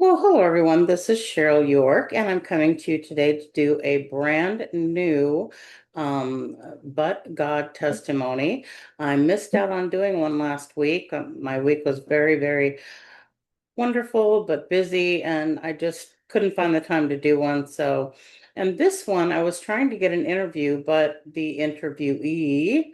Well, hello everyone. This is Cheryl York, and I'm coming to you today to do a brand new But God testimony. I missed out on doing one last week. My week was very, very wonderful, but busy, and I just couldn't find the time to do one. And this one, I was trying to get an interview, but the interviewee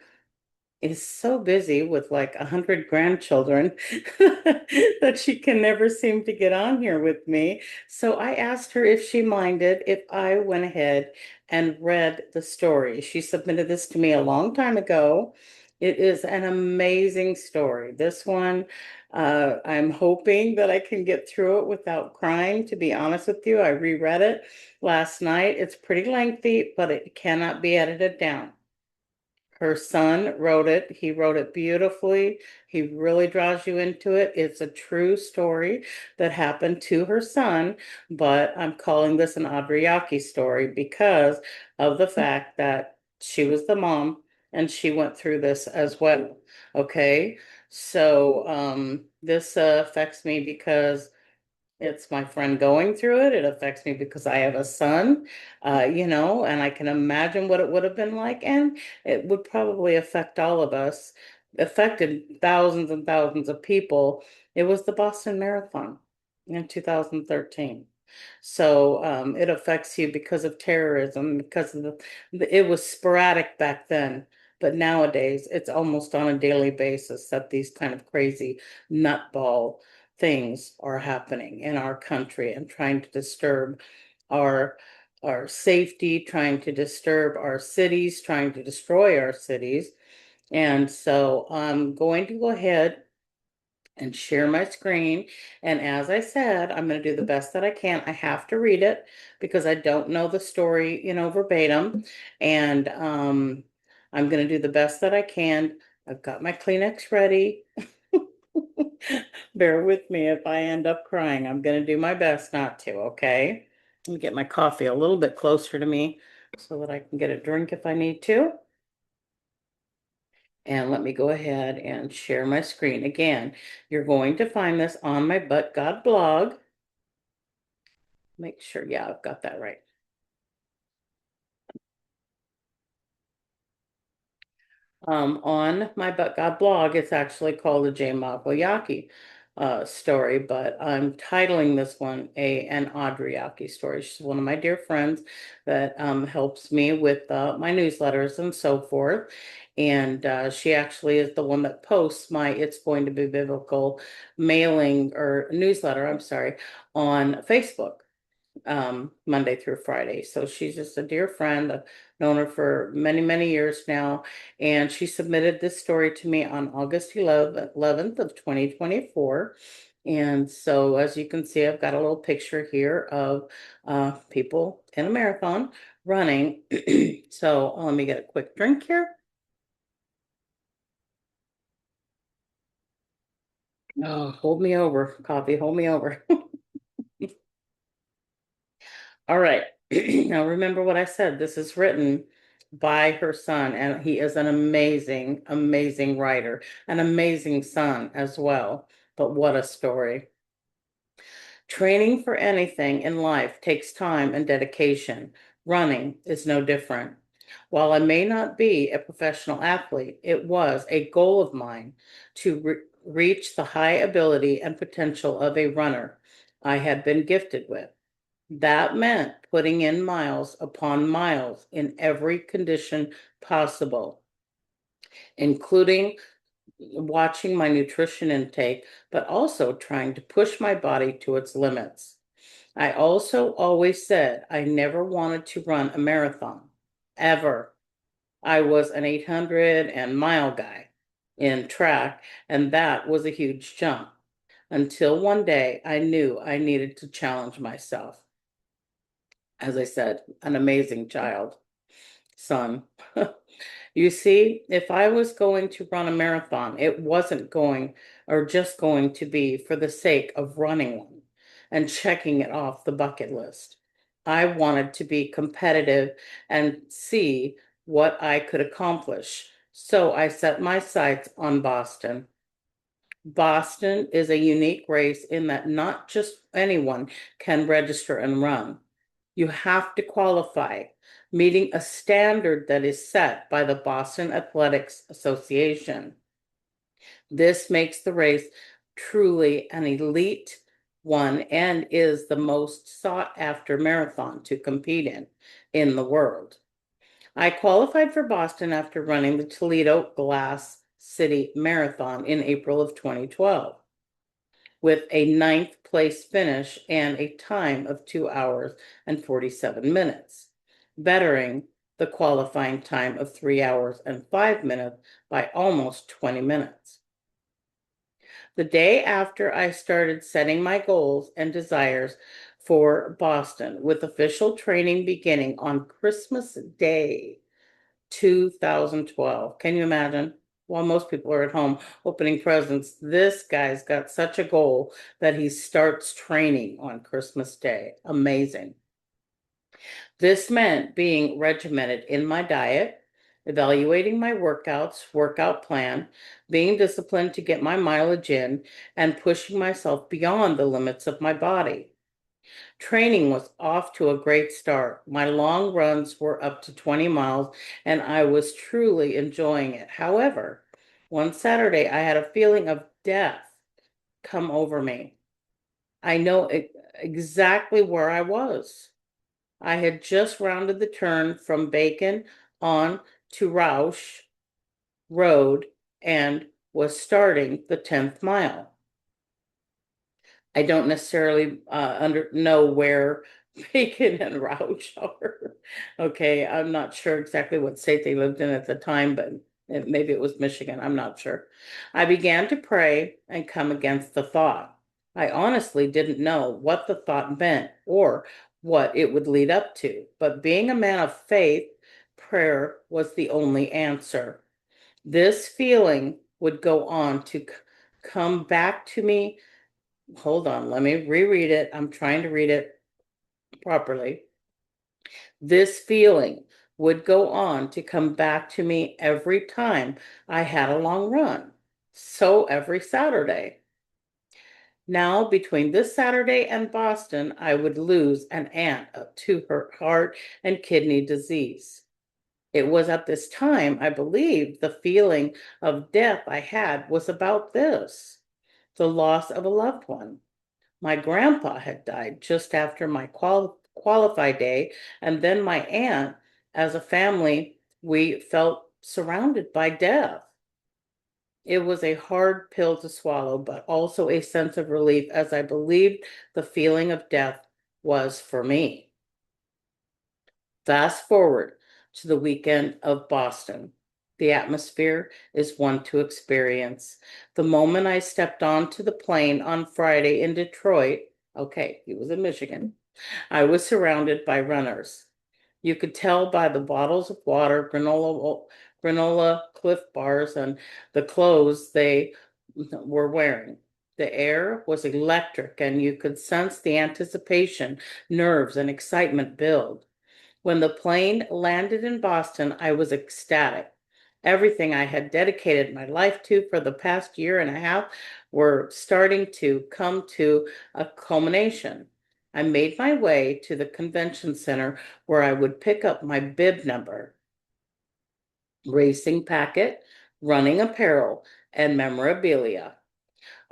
is so busy with like 100 grandchildren that she can never seem to get on here with me. So I asked her if she minded if I went ahead and read the story. She submitted this to me a long time ago. It is an amazing story. This one, I'm hoping that I can get through it without crying, to be honest with you. I reread it last night. It's pretty lengthy, but it cannot be edited down. Her son wrote it. He wrote it beautifully. He really draws you into it. It's a true story that happened to her son, but I'm calling this an Audrey Yockey story because of the fact that she was the mom and she went through this as well. Okay. This affects me because it's my friend going through it. It affects me because I have a son, and I can imagine what it would have been like. And it would probably affect all of us, affected thousands and thousands of people. It was the Boston Marathon in 2013. It affects you because of terrorism, because of it was sporadic back then. But nowadays, it's almost on a daily basis that these kind of crazy nutball things are happening in our country and trying to disturb our our safety, trying to disturb our cities, trying to destroy our cities. And so I'm going to go ahead and share my screen. And as I said, I'm going to do the best that I can. I have to read it because I don't know the story, verbatim. And I'm going to do the best that I can. I've got my Kleenex ready. Bear with me if I end up crying. I'm going to do my best not to, okay? Let me get my coffee a little bit closer to me so that I can get a drink if I need to. And let me go ahead and share my screen. Again, you're going to find this on my But God blog. Make sure, yeah, I've got that right. On my But God blog, it's actually called the J. Yockey story, but I'm titling this one an Audrey Yockey story. She's one of my dear friends that helps me with my newsletters and so forth. And she actually is the one that posts my It's Going to Be Biblical mailing or newsletter, I'm sorry, on Facebook. Monday through Friday. So she's just a dear friend. I've known her for many, many years now. And she submitted this story to me on August 11th of 2024. And so as you can see, I've got a little picture here of people in a marathon running. So let me get a quick drink here. Oh, hold me over, coffee, hold me over. All right. Now remember what I said. This is written by her son, and he is an amazing, amazing writer, an amazing son as well. But what a story. Training for anything in life takes time and dedication. Running is no different. While I may not be a professional athlete, it was a goal of mine to reach the high ability and potential of a runner I had been gifted with. That meant putting in miles upon miles in every condition possible, including watching my nutrition intake, but also trying to push my body to its limits. I also always said I never wanted to run a marathon, ever. I was an 800 and mile guy in track, and that was a huge jump. Until one day I knew I needed to challenge myself. As I said, an amazing child, son. You see, if I was going to run a marathon, it wasn't going or just going to be for the sake of running one and checking it off the bucket list. I wanted to be competitive and see what I could accomplish. So I set my sights on Boston. Boston is a unique race in that not just anyone can register and run. You have to qualify, meeting a standard that is set by the Boston Athletics Association. This makes the race truly an elite one and is the most sought after marathon to compete in the world. I qualified for Boston after running the Toledo Glass City Marathon in April of 2012 with a ninth place finish and a time of 2 hours and 47 minutes, bettering the qualifying time of 3 hours and 5 minutes by almost 20 minutes. The day after I started setting my goals and desires for Boston, with official training beginning on Christmas Day, 2012. Can you imagine? While most people are at home opening presents, this guy's got such a goal that he starts training on Christmas Day. Amazing. This meant being regimented in my diet, evaluating my workout plan, being disciplined to get my mileage in, and pushing myself beyond the limits of my body. Training was off to a great start. My long runs were up to 20 miles, and I was truly enjoying it. However, one Saturday I had a feeling of death come over me. I know exactly where I was. I had just rounded the turn from Bacon on to Roush Road and was starting the 10th mile. I don't necessarily know where Bacon and Roush are. Okay, I'm not sure exactly what state they lived in at the time, but maybe it was Michigan. I'm not sure. I began to pray and come against the thought. I honestly didn't know what the thought meant or what it would lead up to, but being a man of faith, prayer was the only answer. This feeling would go on to come back to me. Hold on, let me reread it. I'm trying to read it properly. This feeling would go on to come back to me every time I had a long run. So every Saturday. Now, between this Saturday and Boston, I would lose an aunt to her heart and kidney disease. It was at this time, I believe, the feeling of death I had was about this, the loss of a loved one. My grandpa had died just after my qualify day, and then my aunt. As a family, we felt surrounded by death. It was a hard pill to swallow, but also a sense of relief as I believed the feeling of death was for me. Fast forward to the weekend of Boston. The atmosphere is one to experience. The moment I stepped onto the plane on Friday in Detroit, okay, he was in Michigan, I was surrounded by runners. You could tell by the bottles of water, granola Cliff bars, and the clothes they were wearing. The air was electric, and you could sense the anticipation, nerves, and excitement build. When the plane landed in Boston, I was ecstatic. Everything I had dedicated my life to for the past year and a half were starting to come to a culmination. I made my way to the convention center where I would pick up my bib number, racing packet, running apparel, and memorabilia.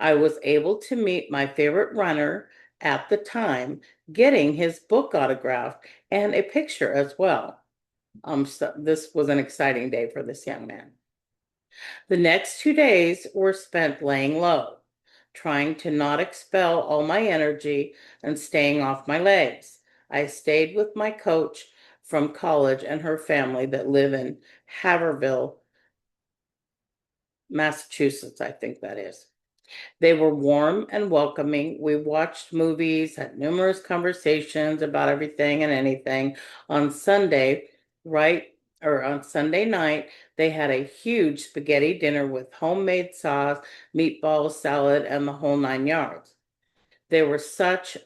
I was able to meet my favorite runner at the time, getting his book autographed and a picture as well. So this was an exciting day for this young man. The next 2 days were spent laying low, trying to not expel all my energy and staying off my legs. I stayed with my coach from college and her family that live in Haverhill, Massachusetts, I think that is. They were warm and welcoming. We watched movies, had numerous conversations about everything and anything. On Sunday, right, or on Sunday night, they had a huge spaghetti dinner with homemade sauce, meatballs, salad, and the whole 9 yards. They were such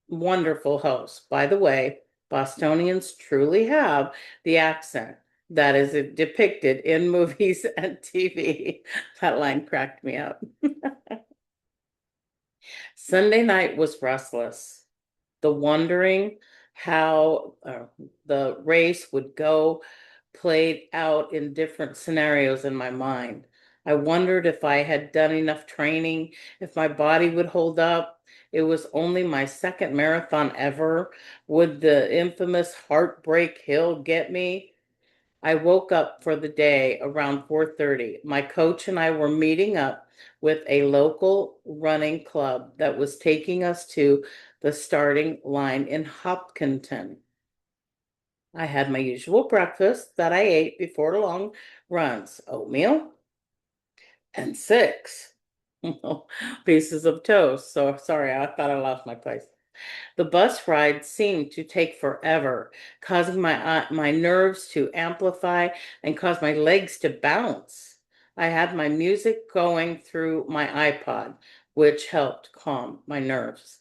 wonderful hosts. By the way, Bostonians truly have the accent that is depicted in movies and TV. That line cracked me up. Sunday night was restless. The wondering how the race would go played out in different scenarios in my mind. I wondered if I had done enough training, if my body would hold up. It was only my second marathon ever. Would the infamous Heartbreak Hill get me? I woke up for the day around 4:30. My coach and I were meeting up with a local running club that was taking us to the starting line in Hopkinton. I had my usual breakfast that I ate before the long runs, oatmeal and six pieces of toast. So sorry, I thought I lost my place. The bus ride seemed to take forever, causing my nerves to amplify and cause my legs to bounce. I had my music going through my iPod, which helped calm my nerves.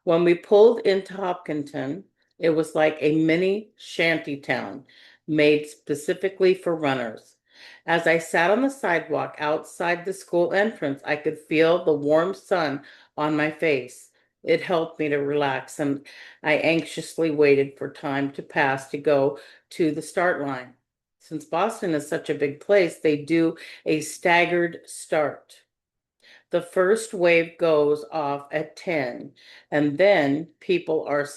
When we pulled into Hopkinton, it was like a mini shanty town made specifically for runners. As I sat on the sidewalk outside the school entrance, I could feel the warm sun on my face. It helped me to relax, and I anxiously waited for time to pass to go to the start line. Since Boston is such a big place, they do a staggered start. The first wave goes off at 10, and then people are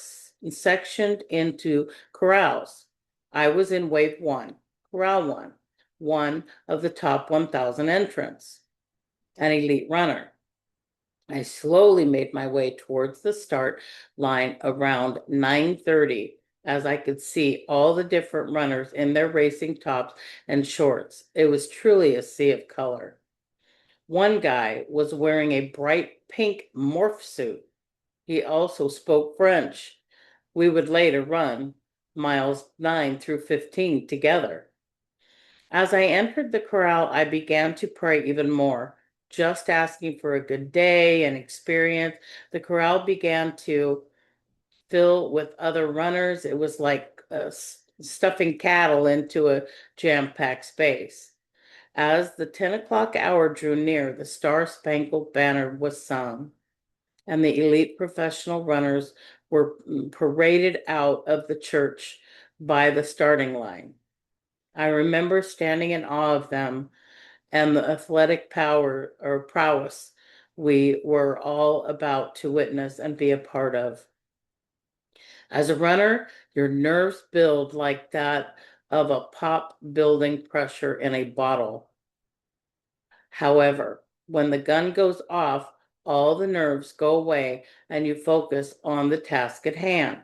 sectioned into corrals. I was in wave one, corral one, one of the top 1,000 entrants, an elite runner. I slowly made my way towards the start line around 9:30 as I could see all the different runners in their racing tops and shorts. It was truly a sea of color. One guy was wearing a bright pink morph suit. He also spoke French. We would later run miles 9 through 15 together. As I entered the corral, I began to pray even more, just asking for a good day and experience. The corral began to fill with other runners. It was like stuffing cattle into a jam-packed space. As the 10 o'clock hour drew near, the Star Spangled Banner was sung, and the elite professional runners were paraded out of the church by the starting line. I remember standing in awe of them and the athletic power or prowess we were all about to witness and be a part of. As a runner, your nerves build like that of a pop building pressure in a bottle. However, when the gun goes off, all the nerves go away and you focus on the task at hand.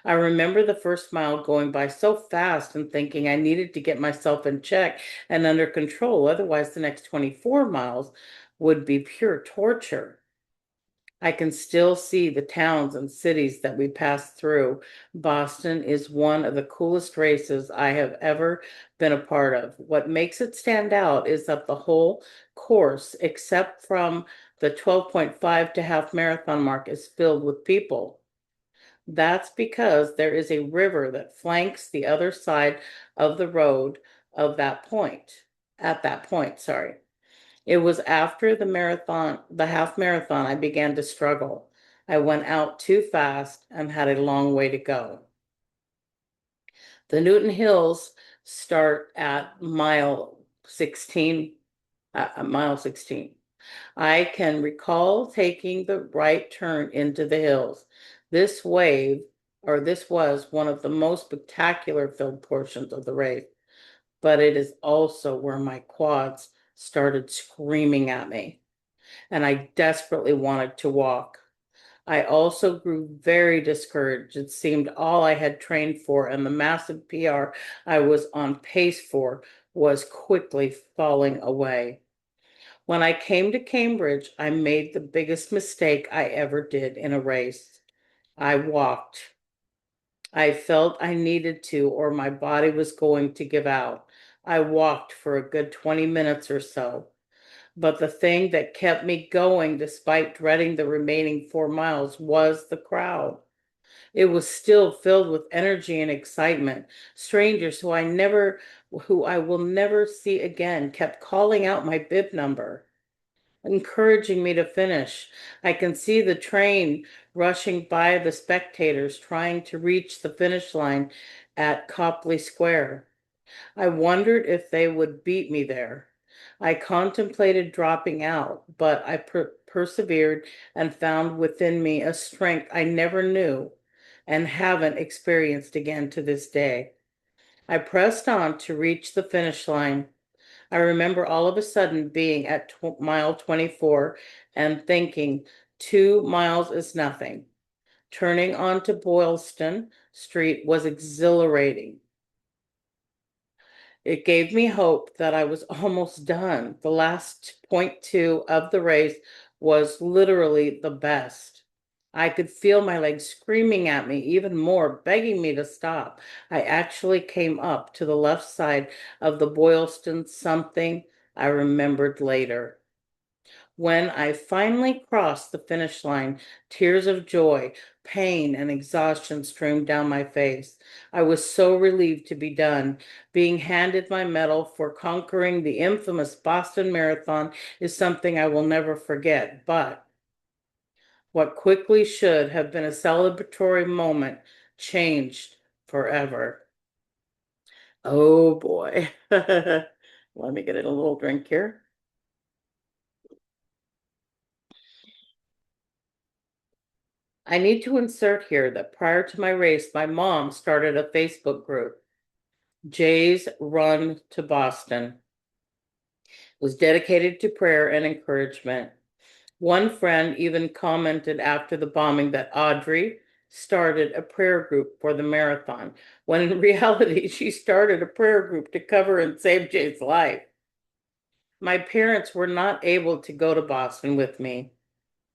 I remember the first mile going by so fast and thinking I needed to get myself in check and under control, otherwise, the next 24 miles would be pure torture. I can still see the towns and cities that we passed through. Boston is one of the coolest races I have ever been a part of. What makes it stand out is that the whole course, except from the 12.5 to half marathon mark, is filled with people. That's because there is a river that flanks the other side of the road of that point, at that point, sorry. It was after the half marathon, I began to struggle. I went out too fast and had a long way to go. The Newton Hills start at mile 16, mile 16. I can recall taking the right turn into the hills. This wave, or this was one of the most spectacular filled portions of the race, but it is also where my quads started screaming at me, and I desperately wanted to walk. I also grew very discouraged. It seemed all I had trained for and the massive PR I was on pace for was quickly falling away. When I came to Cambridge, I made the biggest mistake I ever did in a race. I walked. I felt I needed to, or my body was going to give out. I walked for a good 20 minutes or so. But the thing that kept me going, despite dreading the remaining 4 miles, was the crowd. It was still filled with energy and excitement. Strangers who I will never see again, kept calling out my bib number. encouraging me to finish. I can see the train rushing by the spectators trying to reach the finish line at Copley Square. I wondered if they would beat me there. I contemplated dropping out, but I persevered and found within me a strength I never knew and haven't experienced again to this day. I pressed on to reach the finish line. I remember all of a sudden being at mile 24 and thinking 2 miles is nothing. Turning onto Boylston Street was exhilarating. It gave me hope that I was almost done. The last point two of the race was literally the best. I could feel my legs screaming at me even more, begging me to stop. I actually came up to the left side of the Boylston, something I remembered later. When I finally crossed the finish line, tears of joy, pain, and exhaustion streamed down my face. I was so relieved to be done. Being handed my medal for conquering the infamous Boston Marathon is something I will never forget. But what quickly should have been a celebratory moment changed forever. Oh boy. Let me get a little drink here. I need to insert here that prior to my race, my mom started a Facebook group, Jay's Run to Boston. It was dedicated to prayer and encouragement. One friend even commented after the bombing that Audrey started a prayer group for the marathon, when in reality, she started a prayer group to cover and save Jay's life. My parents were not able to go to Boston with me.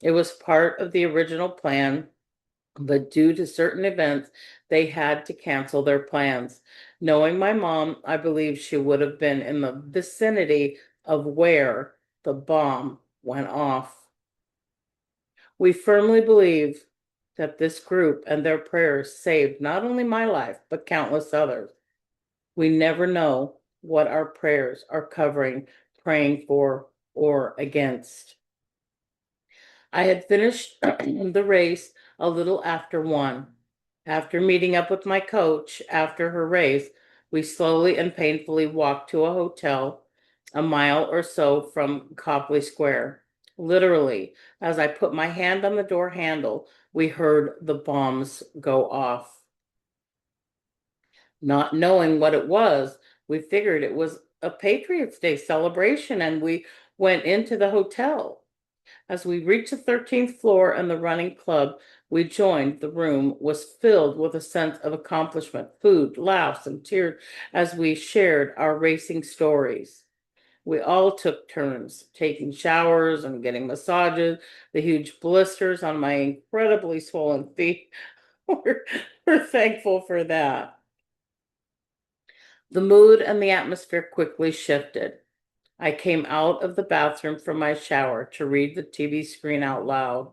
It was part of the original plan, but due to certain events, they had to cancel their plans. Knowing my mom, I believe she would have been in the vicinity of where the bomb went off. We firmly believe that this group and their prayers saved not only my life, but countless others. We never know what our prayers are covering, praying for, or against. I had finished the race a little after 1. After meeting up with my coach after her race, we slowly and painfully walked to a hotel a mile or so from Copley Square. Literally, as I put my hand on the door handle, we heard the bombs go off. Not knowing what it was, we figured it was a Patriots Day celebration and we went into the hotel. As we reached the 13th floor and the running club we joined, the room was filled with a sense of accomplishment, food, laughs, and tears as we shared our racing stories. We all took turns taking showers and getting massages. The huge blisters on my incredibly swollen feet we're thankful for that. The mood and the atmosphere quickly shifted. I came out of the bathroom from my shower to read the TV screen out loud.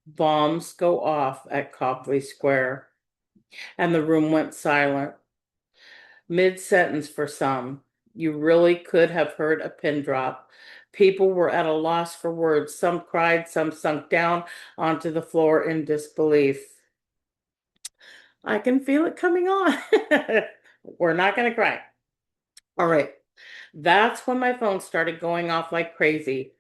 Bombs go off at Copley Square, and the room went silent. Mid-sentence for some, you really could have heard a pin drop. People were at a loss for words. Some cried, some sunk down onto the floor in disbelief. I can feel it coming on. We're not going to cry. All right. That's when my phone started going off like crazy.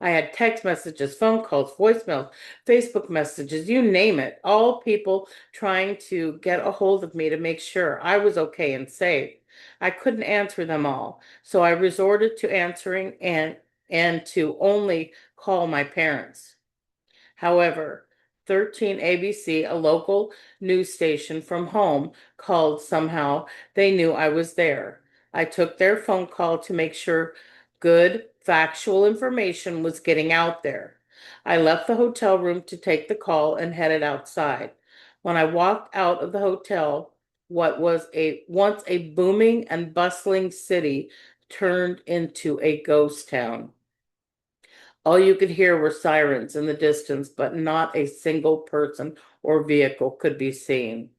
I had text messages, phone calls, voicemails, Facebook messages, you name it. All people trying to get a hold of me to make sure I was okay and safe. I couldn't answer them all, so I resorted to answering and to only call my parents. However, 13 ABC, a local news station from home, called somehow. They knew I was there. I took their phone call to make sure good, factual information was getting out there. I left the hotel room to take the call and headed outside. When I walked out of the hotel, what was a once a booming and bustling city turned into a ghost town. All you could hear were sirens in the distance, but not a single person or vehicle could be seen.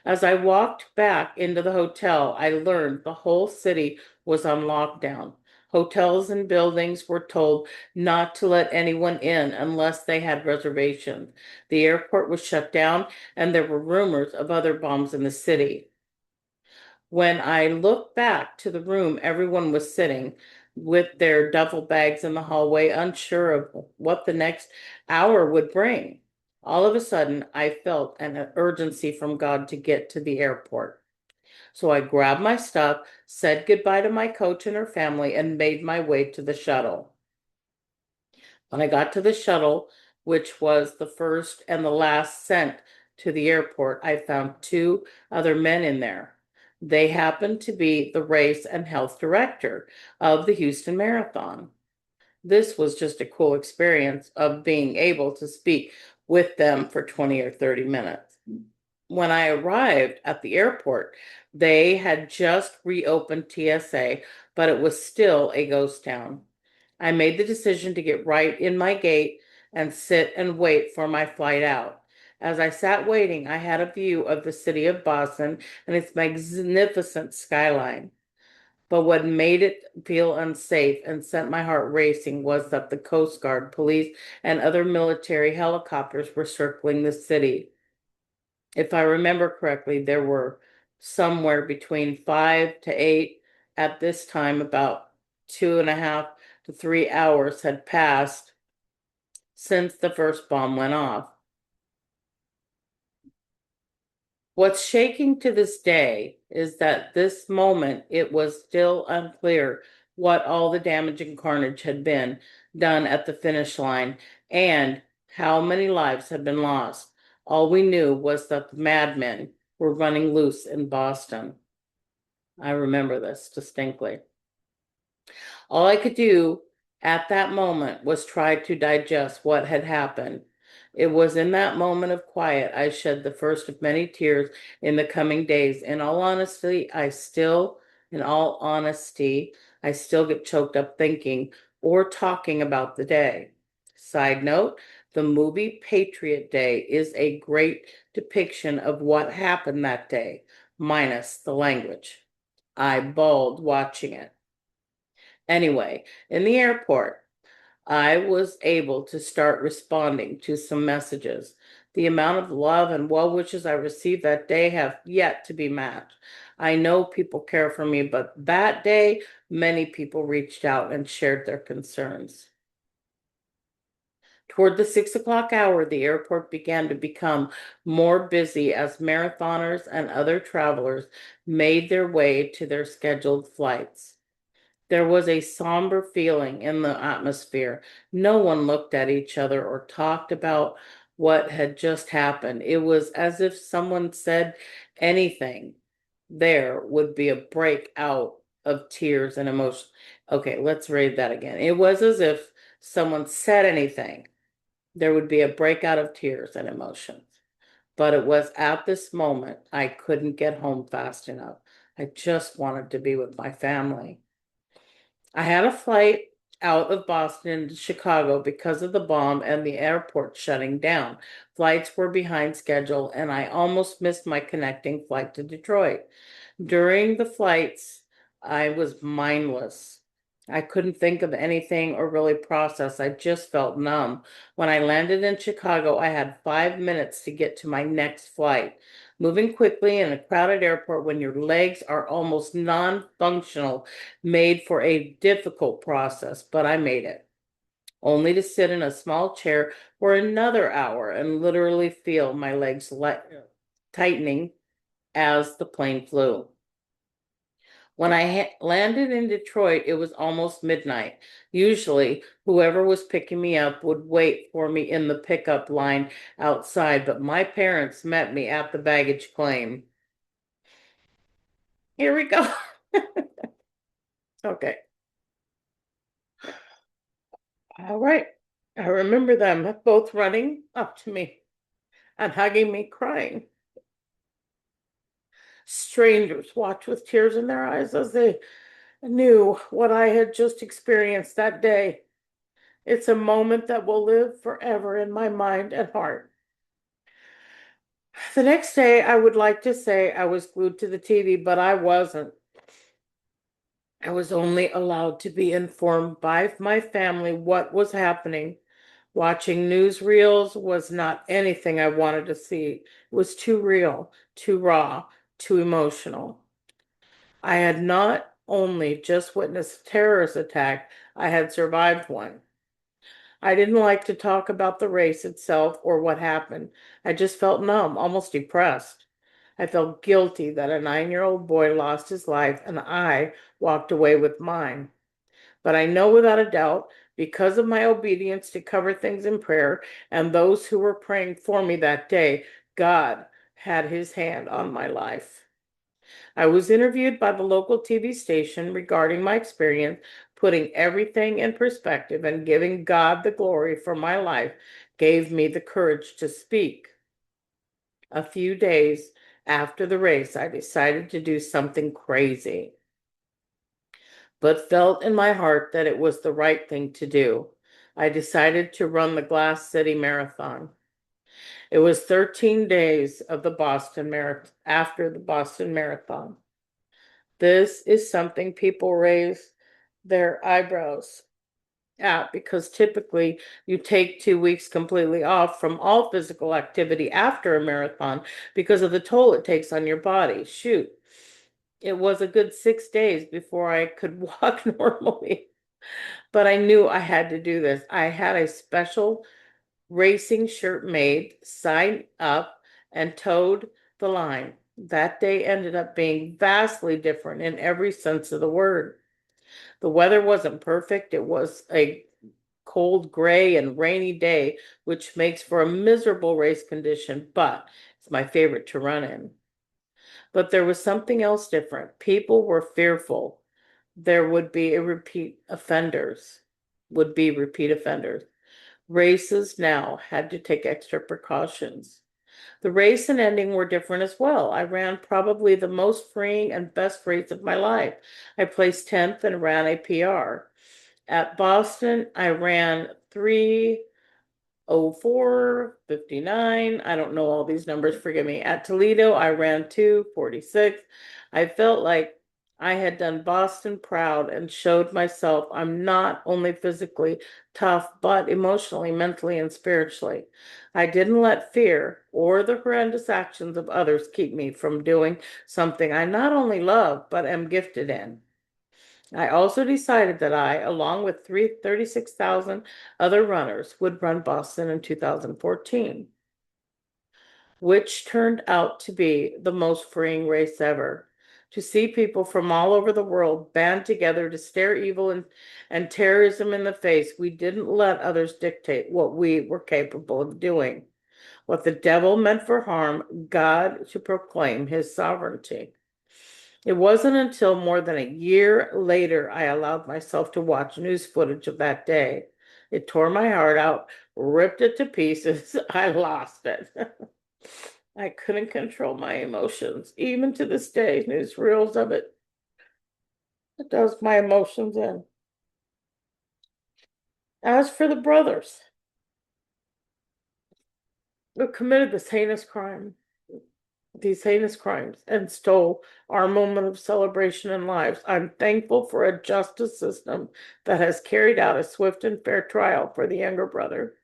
As I walked back into the hotel, I learned the whole city was on lockdown. Hotels and buildings were told not to let anyone in unless they had reservations. The airport was shut down, and there were rumors of other bombs in the city. When I looked back to the room, everyone was sitting with their duffel bags in the hallway, unsure of what the next hour would bring. All of a sudden, I felt an urgency from God to get to the airport. So I grabbed my stuff, said goodbye to my coach and her family, and made my way to the shuttle. When I got to the shuttle, which was the first and the last sent to the airport, I found two other men in there. They happened to be the race and health director of the Houston Marathon. This was just a cool experience of being able to speak with them for 20 or 30 minutes. When I arrived at the airport, they had just reopened TSA, but it was still a ghost town. I made the decision to get right in my gate and sit and wait for my flight out. As I sat waiting, I had a view of the city of Boston and its magnificent skyline. But what made it feel unsafe and sent my heart racing was that the Coast Guard, police, and other military helicopters were circling the city. If I remember correctly, there were somewhere between 5 to 8 at this time. About 2.5 to 3 hours had passed since the first bomb went off. What's shaking to this day is that this moment it was still unclear what all the damage and carnage had been done at the finish line and how many lives had been lost. All we knew was that the madmen were running loose in Boston. I remember this distinctly. All I could do at that moment was try to digest what had happened. It was in that moment of quiet I shed the first of many tears in the coming days. In all honesty, I still get choked up thinking or talking about the day. Side note, the movie Patriot Day is a great depiction of what happened that day, minus the language. I bawled watching it. Anyway, in the airport, I was able to start responding to some messages. The amount of love and well wishes I received that day have yet to be matched. I know people care for me, but that day, many people reached out and shared their concerns. Toward the 6 o'clock hour, the airport began to become more busy as marathoners and other travelers made their way to their scheduled flights. There was a somber feeling in the atmosphere. No one looked at each other or talked about what had just happened. It was as if someone said anything, there would be a breakout of tears and emotion. Okay, let's read that again. It was as if someone said anything, there would be a breakout of tears and emotions. But it was at this moment I couldn't get home fast enough. I just wanted to be with my family. I had a flight out of Boston to Chicago because of the bomb and the airport shutting down. Flights were behind schedule, and I almost missed my connecting flight to Detroit. During the flights, I was mindless. I couldn't think of anything or really process. I just felt numb. When I landed in Chicago, I had 5 minutes to get to my next flight. Moving quickly in a crowded airport when your legs are almost non-functional made for a difficult process, but I made it. Only to sit in a small chair for another hour and literally feel my legs tightening as the plane flew. When I landed in Detroit, it was almost midnight. Usually, whoever was picking me up would wait for me in the pickup line outside, but my parents met me at the baggage claim. Here we go. Okay. All right. I remember them both running up to me and hugging me, crying. Strangers watched with tears in their eyes as they knew what I had just experienced that day. It's a moment that will live forever in my mind and heart. The next day, I would like to say I was glued to the TV, but I wasn't. I was only allowed to be informed by my family what was happening. Watching newsreels was not anything I wanted to see. It was too real, too raw, too emotional. I had not only just witnessed a terrorist attack, I had survived one. I didn't like to talk about the race itself or what happened. I just felt numb, almost depressed. I felt guilty that a 9-year-old boy lost his life and I walked away with mine. But I know without a doubt, because of my obedience to cover things in prayer and those who were praying for me that day, God had his hand on my life. I was interviewed by the local TV station regarding my experience, putting everything in perspective and giving God the glory for my life gave me the courage to speak. A few days after the race, I decided to do something crazy, but felt in my heart that it was the right thing to do. I decided to run the Glass City Marathon. It was 13 days of the Boston Marathon after the Boston Marathon. This is something people raise their eyebrows at because typically you take 2 weeks completely off from all physical activity after a marathon because of the toll it takes on your body. Shoot, it was a good 6 days before I could walk normally, but I knew I had to do this. I had a special racing shirt made, signed up, and towed the line. That day ended up being vastly different in every sense of the word. The weather wasn't perfect. It was a cold, gray, and rainy day, which makes for a miserable race condition, but it's my favorite to run in. But there was something else different. People were fearful. There would be repeat offenders. Races now had to take extra precautions. The race and ending were different as well. I ran probably the most freeing and best race of my life. I placed 10th and ran a PR. At Boston, I ran 3:04:59. I don't know all these numbers, forgive me. At Toledo, I ran 2:46. I felt like I had done Boston proud and showed myself I'm not only physically tough, but emotionally, mentally, and spiritually. I didn't let fear or the horrendous actions of others keep me from doing something I not only love, but am gifted in. I also decided that I, along with 36,000 other runners, would run Boston in 2014, which turned out to be the most freeing race ever. To see people from all over the world band together to stare evil and terrorism in the face, we didn't let others dictate what we were capable of doing. What the devil meant for harm, God to proclaim his sovereignty. It wasn't until more than a year later I allowed myself to watch news footage of that day. It tore my heart out, ripped it to pieces. I lost it. I couldn't control my emotions. Even to this day, newsreels of it does my emotions in. As for the brothers who committed these heinous crimes and stole our moment of celebration and lives. I'm thankful for a justice system that has carried out a swift and fair trial for the younger brother.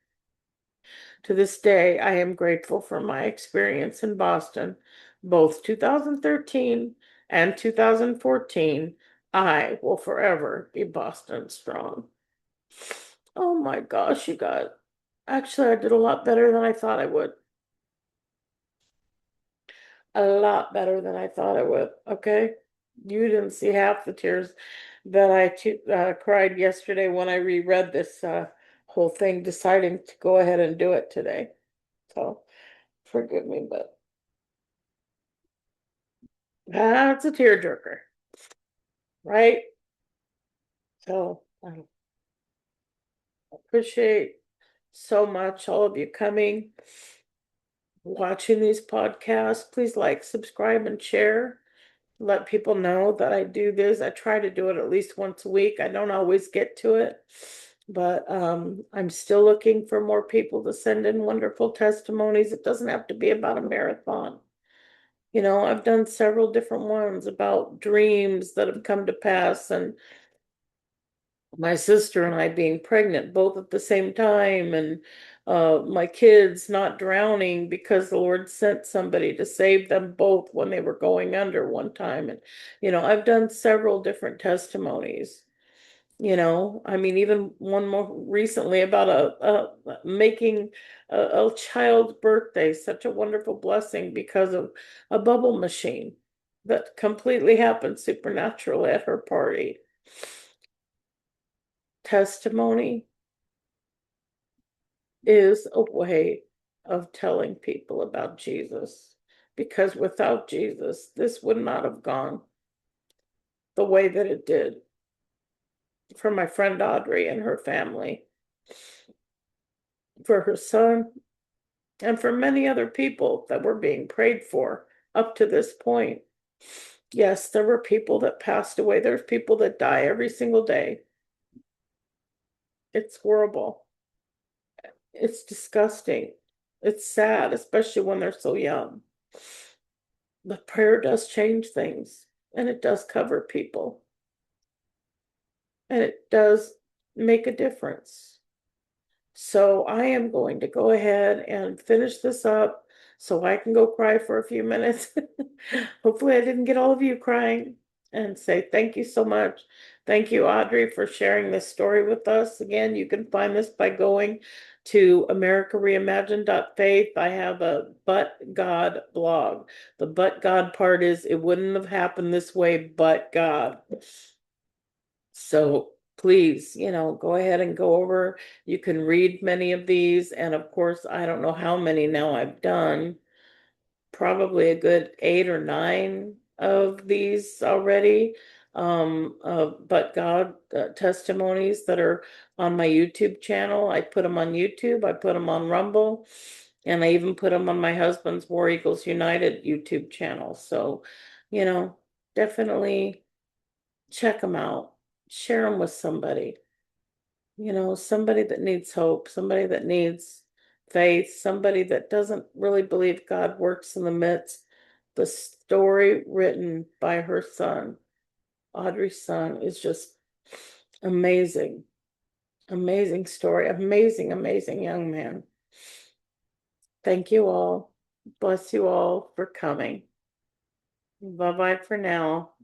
To this day, I am grateful for my experience in Boston, both 2013 and 2014. I will forever be Boston strong. Oh my gosh, you guys. Actually, I did a lot better than I thought I would. A lot better than I thought I would. Okay. You didn't see half the tears that I cried yesterday when I reread this whole thing, deciding to go ahead and do it today. So forgive me, but that's a tearjerker, right? So I appreciate so much all of you coming, watching these podcasts. Please like, subscribe, and share. Let people know that I do this. I try to do it at least once a week. I don't always get to it, but I'm still looking for more people to send in wonderful testimonies. It doesn't have to be about a marathon. I've done several different ones about dreams that have come to pass, and my sister and I being pregnant both at the same time, and my kids not drowning because the Lord sent somebody to save them both when they were going under one time. And, I've done several different testimonies. I mean, even one more recently about making a child's birthday such a wonderful blessing because of a bubble machine that completely happened supernaturally at her party. Testimony is a way of telling people about Jesus, because without Jesus, this would not have gone the way that it did for my friend Audrey and her family, for her son, and for many other people that were being prayed for up to this point. Yes, there were people that passed away. There's people that die every single day. It's horrible. It's disgusting. It's sad, especially when they're so young. But prayer does change things, and it does cover people, and it does make a difference. So I am going to go ahead and finish this up so I can go cry for a few minutes. Hopefully I didn't get all of you crying, and say thank you so much. Thank you, Audrey, for sharing this story with us. Again, you can find this by going to americareimagined.faith. I have a But God blog. The But God part is it wouldn't have happened this way but God. So please, go ahead and go over. You can read many of these. And of course, I don't know how many now I've done, probably a good 8 or 9 of these already. But God testimonies that are on my YouTube channel. I put them on YouTube, I put them on Rumble, and I even put them on my husband's War Eagles United YouTube channel. So, you know, definitely check them out, share them with somebody, somebody that needs hope, somebody that needs faith, somebody that doesn't really believe God works in the midst. The story written by her son, Audrey's son, is just amazing. Amazing story. Amazing, amazing young man. Thank you all. Bless you all for coming. Bye bye for now.